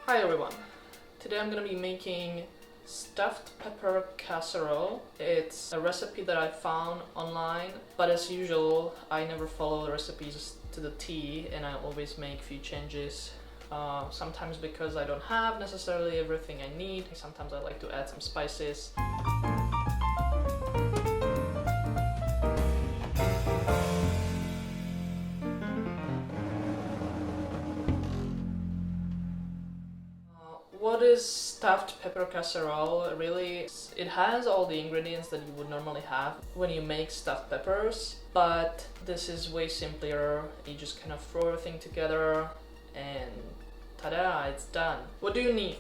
Hi everyone! Today I'm gonna be making stuffed pepper casserole. It's a recipe that I found online, but as usual I never follow the recipes to the T and I always make few changes. Sometimes because I don't have necessarily everything I need. Sometimes I like to add some spices. What is stuffed pepper casserole? Really, it has all the ingredients that you would normally have when you make stuffed peppers, but this is way simpler. You just kind of throw everything together and ta-da, it's done. What do you need?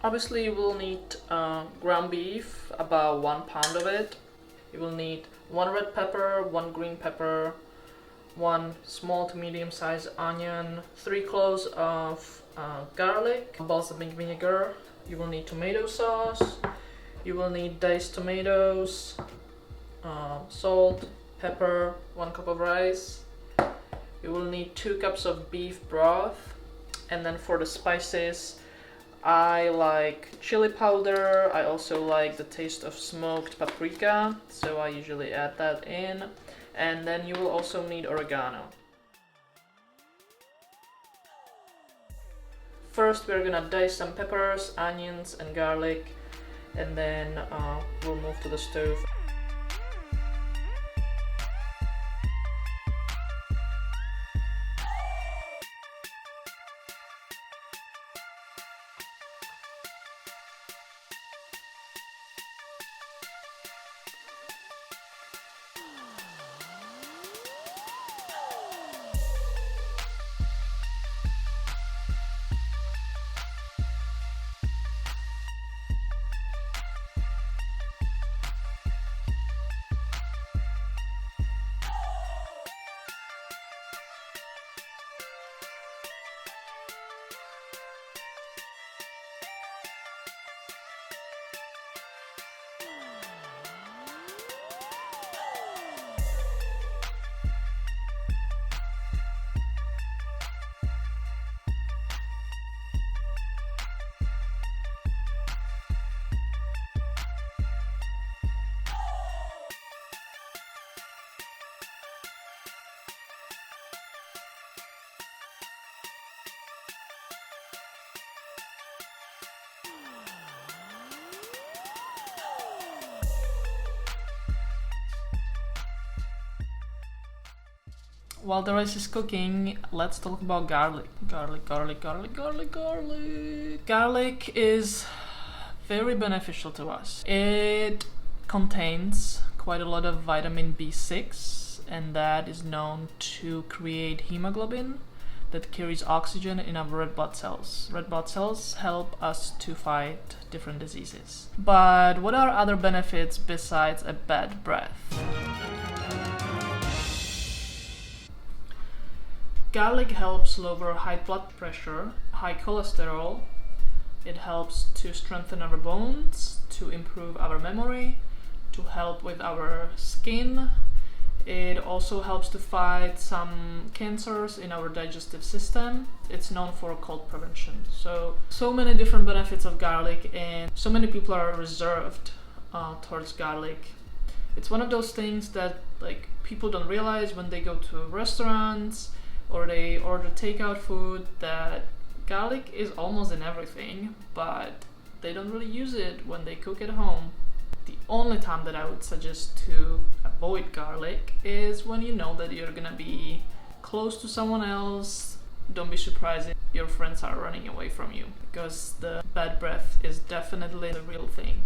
Obviously you will need ground beef, about 1 pound of it. You will need 1 red pepper, 1 green pepper, 1 small to medium sized onion, 3 cloves of garlic, balsamic vinegar. You will need tomato sauce. You will need diced tomatoes, salt, pepper, 1 cup of rice. You will need 2 cups of beef broth. And then for the spices, I like chili powder. I also like the taste of smoked paprika, so I usually add that in. And then you will also need oregano. First we're gonna dice some peppers, onions and garlic, and then we'll move to the stove. While the rice is cooking, let's talk about garlic. Garlic. Garlic is very beneficial to us. It contains quite a lot of vitamin B6, and that is known to create hemoglobin that carries oxygen in our red blood cells. Red blood cells help us to fight different diseases. But what are other benefits besides a bad breath? Garlic helps lower high blood pressure, high cholesterol. It helps to strengthen our bones, to improve our memory, to help with our skin. It also helps to fight some cancers in our digestive system. It's known for cold prevention. So many different benefits of garlic, and so many people are reserved towards garlic. It's one of those things that people don't realize when they go to restaurants or they order takeout food, that garlic is almost in everything, but they don't really use it when they cook at home. The only time that I would suggest to avoid garlic is when you know that you're gonna be close to someone else. Don't be surprised if your friends are running away from you, because the bad breath is definitely the real thing.